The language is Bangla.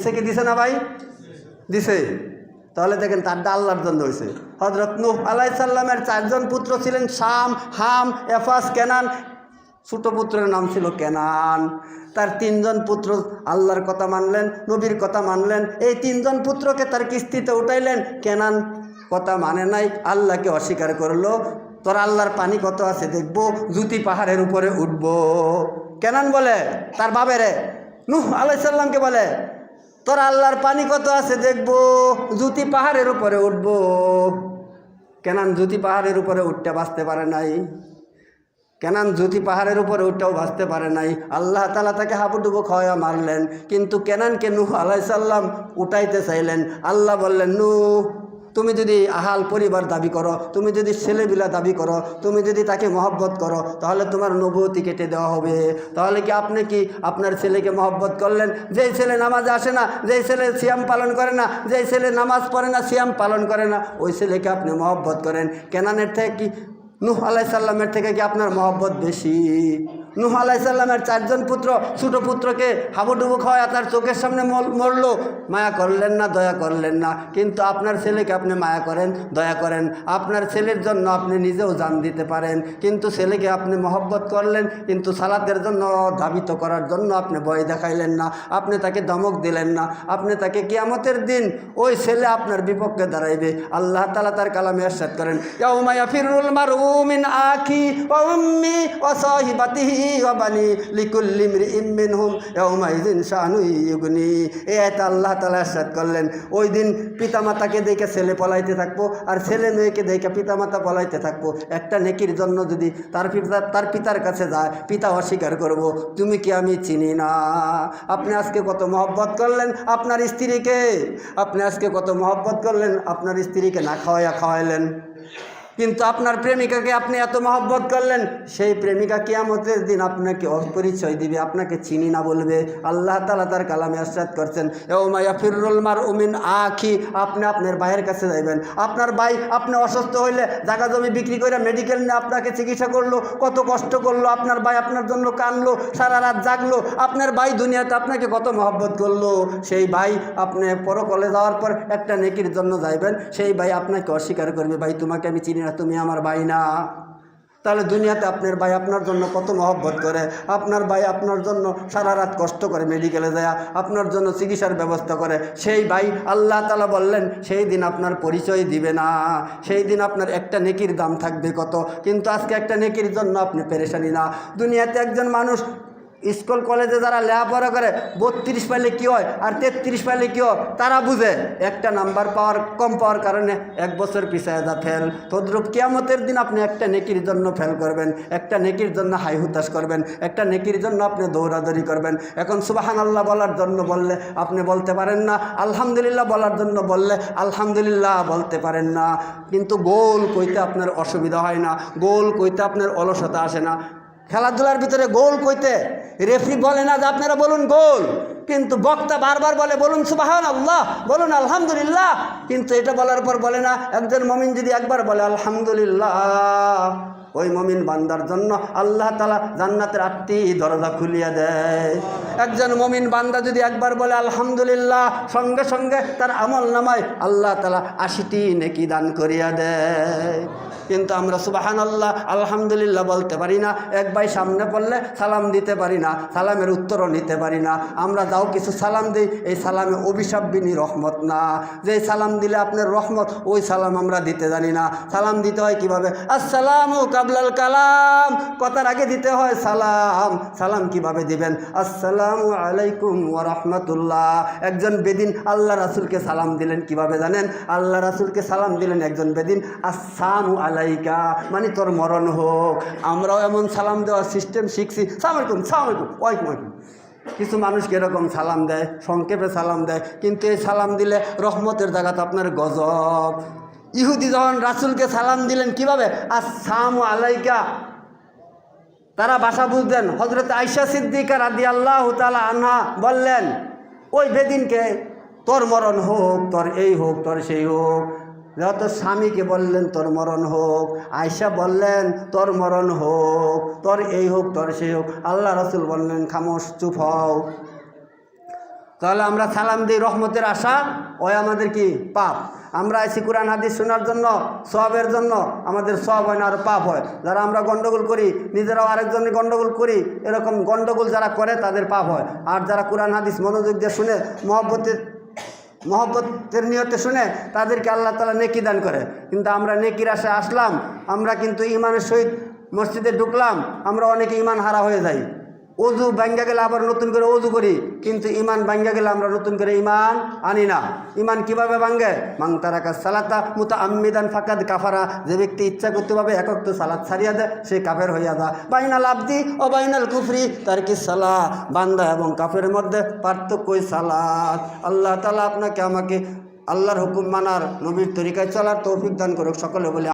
সে কি দিছে না ভাই? দিছে। তাহলে দেখেন তারটা আল্লাহর জন্য হয়েছে। হযরত নূহ আলাইহিস সালামের 4 জন পুত্র ছিলেন, শাম, হাম, এফাস, কেনান। ছোট পুত্রের নাম ছিল কেনান। তার 3 জন পুত্র আল্লাহর কথা মানলেন, নবীর কথা মানলেন। এই 3 জন পুত্রকে তার কিস্তিতে উঠাইলেন। কেনান কথা মানে নাই, আল্লাহকে অস্বীকার করলো। তোর আল্লাহর পানি কত আছে দেখবো, জুতি পাহাড়ের উপরে উঠবো। কেনান বলে তার বাবেরে, নূহ আলাইহিস সালামকে বলে, তোর আল্লাহর পানি কত আছে দেখবো, জুতি পাহাড়ের উপরে উঠবো। কেনান জুতি পাহাড়ের উপরে উঠতে বাঁচতে পারে নাই। কেনান জুতি পাহাড়ের উপরে উঠতেও বাঁচতে পারে নাই। আল্লাহ তাআলা তাকে হাবুডুবু খাওয়া মারলেন। কিন্তু কেনানকে নূহ আলাইহিস সালাম উঠাইতে চাইলেন। আল্লাহ বললেন, নূহ, তুমি যদি আহাল পরিবার দাবি করো, তুমি যদি ছেলেবিলা দাবি করো, তুমি যদি তাকে মহব্বত করো, তাহলে তোমার নবুয়তি কেটে দেওয়া হবে। তাহলে কি আপনি কি আপনার ছেলেকে মহব্বত করলেন? যেই ছেলে নামাজে আসে না, যেই ছেলে সিয়াম পালন করে না, যেই ছেলে নামাজ পড়ে না, সিয়াম পালন করে না, ওই ছেলেকে আপনি মহব্বত করেন। কেনানের থেকে কি নূহ আলাইহিস সালামের থেকে কি আপনার মহব্বত বেশি? নূহ আলাইহিস সালামের 4 জন পুত্র ছোট পুত্রকে হাবুডুবু খাওয়া তার চোখের সামনে মরল, মায়া করলেন না, দয়া করলেন না। কিন্তু আপনার ছেলেকে আপনি মায়া করেন, দয়া করেন। আপনার ছেলের জন্য আপনি নিজেও জান দিতে পারেন, কিন্তু ছেলেকে আপনি মহব্বত করলেন, কিন্তু সালাতের জন্য ধাবিত করার জন্য আপনি ভয় দেখাইলেন না, আপনি তাকে ধমক দিলেন না। আপনি তাকে কিয়ামতের দিন ওই ছেলে আপনার বিপক্ষে দাঁড়াইবে। আল্লাহ তাআলা তার কালামে ইরশাদ করেন, ইয়াউমা ইয়াফিরুল মারউ মিন আখি ওয়া উম্মি ওয়া সাহিবাতিহি ওয়া বানি লিকুল্লি ইমরিইম মিনহুম ইয়াউমাইযিন শানুন ইউগনি। এই আয়াতে আল্লাহ তাআলা ইরশাদ করলেন, ওই দিন পিতামাতাকে দেখে ছেলে পলাইতে থাকবো, আর ছেলে মেয়েকে দেখে পিতামাতা পলাইতে থাকবো। একটা নেকির জন্য যদি তার পিতার কাছে যায়, পিতা অস্বীকার করব, তুমি কি আমি চিনি না? আপনি আজকে কত মহব্বত করলেন আপনার স্ত্রীকে, আপনি আজকে কত মহব্বত করলেন আপনার স্ত্রীকে, না খাওয়াইলেন। কিন্তু আপনার প্রেমিকাকে আপনি এত মহব্বত করলেন, সেই প্রেমিকা কিয়ামতের দিন আপনাকে অপরিচয় দিবে, আপনাকে চিনি না বলবে। আল্লাহ তাআলা তার কালামে ইরশাদ করছেন, ইয়াউমা ইয়াফিরুল মারউ মিন আখি। আপনি আপনার ভাইয়ের কাছে যাইবেন। আপনার ভাই আপনি অসুস্থ হইলে জায়গা জমি বিক্রি করে মেডিকেল নিয়ে আপনাকে চিকিৎসা করলো, কত কষ্ট করলো, আপনার ভাই আপনার জন্য কানলো, সারা রাত জাগলো। আপনার ভাই দুনিয়াতে আপনাকে কত মহব্বত করলো। সেই ভাই আপনি পরকালে যাওয়ার পর একটা নেকির জন্য যাইবেন, সেই ভাই আপনাকে অস্বীকার করবে, ভাই তোমাকে আমি চিনি না, তুমি আমার ভাই না। তাহলে দুনিয়াতে আপনার ভাই আপনার জন্য কত মহব্বত করে, আপনার ভাই আপনার জন্য সারা রাত কষ্ট করে মেডিকেলে যায়, আপনার জন্য চিকিৎসার ব্যবস্থা করে। সেই ভাই আল্লাহ তাআলা বললেন সেই দিন আপনার পরিচয় দিবে না, সেই দিন আপনার একটা নেকির দাম থাকবে কত। কিন্তু আজকে একটা নেকির জন্য আপনি পেরেশানি না। দুনিয়াতে একজন মানুষ স্কুল কলেজে যারা লেখাপড়া করে 32 পাইলে কী হয় আর 33 পাইলে কী হয় তারা বুঝে। একটা নাম্বার কম পাওয়ার কারণে 1 বছর পিছায় যা ফেল। তদ্রূপ কিয়ামতের দিন আপনি একটা নেকির জন্য ফেল করবেন, একটা নেকির জন্য হাই হুতাশ করবেন, একটা নেকির জন্য আপনি দৌড়াদৌড়ি করবেন। এখন সুবহানাল্লাহ বলার জন্য বললে আপনি বলতে পারেন না, আলহামদুলিল্লাহ বলার জন্য বললে আলহামদুলিল্লাহ বলতে পারেন না। কিন্তু গোল কইতে আপনার অসুবিধা হয় না, গোল কইতে আপনার অলসতা আসে না। খেলাধুলার ভিতরে গোল কইতে রেফরি বলে না যে আপনারা বলুন গোল, কিন্তু বক্তা বারবার বলে বলুন সুবহানাল্লাহ, বলুন আলহামদুলিল্লাহ। কিন্তু এটা বলার পর বলে না, একজন মুমিন যদি একবার বলে আলহামদুলিল্লাহ, ওই মুমিন বান্দার জন্য আল্লাহ তাআলা জান্নাতের 8টি দরজা খুলিয়ে দেয়। একজন মুমিন বান্দা যদি একবার বলে আলহামদুলিল্লাহ, সঙ্গে সঙ্গে তার আমল নামায় আল্লাহ তাআলা 80টি নেকি দান করিয়া দেয়। কিন্তু আমরা সুবহানাল্লাহ আলহামদুলিল্লাহ বলতে পারি না। এক ভাই সামনে পড়লে সালাম দিতে পারি না, সালামের উত্তরও নিতে পারি না। আমরা যাও কিছু সালাম দিই, এই সালামে অভিশাপ বিনি রহমত না। যে সালাম দিলে আপনার রহমত, ওই সালাম আমরা দিতে জানি না। সালাম দিতে হয় কিভাবে? আসসালামু কাবলাল কালাম, কথার আগে দিতে হয় সালাম। সালাম কিভাবে দিবেন? আসসালামু আলাইকুম ওয়া রাহমাতুল্লাহ। একজন বেদিন আল্লাহ রাসূলকে সালাম দিলেন কিভাবে জানেন? আল্লাহ রাসূলকে সালাম দিলেন একজন বেদিন, আসসালামু আলাইকা, মানে তোর মরণ হোক। আমরাও এমন সালাম দেওয়ার সিস্টেম শিখছি, সালাম আলাইকুম, সালাম আলাইকুম, ওয়ালাইকুম আসসালাম। কিছু মানুষকে এরকম সালাম দেয়, সংক্ষেপে সালাম দেয়, কিন্তু এই সালাম দিলে রহমতের জায়গাতে আপনার গজব। ইহুদি যখন রাসূলকে সালাম দিলেন কিভাবে? আসসালামু আলাইকা, তারা ভাষা বুঝলেন। হযরত আয়েশা সিদ্দিকা রাদিয়াল্লাহু তাআলা আনহা বললেন ওই বেদিনকে, তোর মরণ হোক, তোর এই হোক, তোর সেই হোক। যত স্বামীকে বললেন তোর মরণ হোক, আয়েশা বললেন তোর মরণ হোক, তোর এই হোক, তোর সেই হোক। আল্লাহ রাসূল বললেন খামোশ, চুপ হও। তাহলে আমরা সালাম দিই রহমতের আশা, ওই আমাদের কি পাপ। আমরা আইসি কোরআন হাদিস শোনার জন্য, সওয়াবের জন্য, আমাদের সওয়াব হয় না আর পাপ হয়। যারা আমরা গন্ডগোল করি, নিজেরাও আরেকজনের গন্ডগোল করি, এরকম গন্ডগোল যারা করে তাদের পাপ হয়। আর যারা কোরআন হাদিস মনোযোগ দিয়ে শুনে মহব্বতের নিয়তে শুনে, তাদেরকে আল্লাহ তাআলা নেকি দান করে। কিন্তু আমরা নেকির আশায় আসলাম, আমরা কিন্তু ইমানের সহিত মসজিদে ঢুকলাম, আমরা অনেকে ইমান হারা হয়ে যাই। অজু ভাঙ্গা গেলে আবার নতুন করে অজু করি, কিন্তু ইমান ভাঙ্গা গেলে আমরা নতুন করে ইমান আনি না। ইমান কিভাবে ভাঙ্গে? মান তারাকা সালাতা মুতাআম্মিদান ফাকাদ কাফারা। যে ব্যক্তি ইচ্ছাকৃতভাবে এক ওয়াক্ত সালাত ছাড়িয়া দেয়, সে কাফের হইয়া যায়। বাইনাল আবদি ও বাইনাল কুফরি তারকি সালাহ। বান্দা এবং কাফের মধ্যে পার্থক্যই সালাত। আল্লাহ তাআলা আপনাকে আমাকে আল্লাহর হুকুম মানার, নবীর তরিকায় চলার তৌফিক দান করুক। সকলে বলে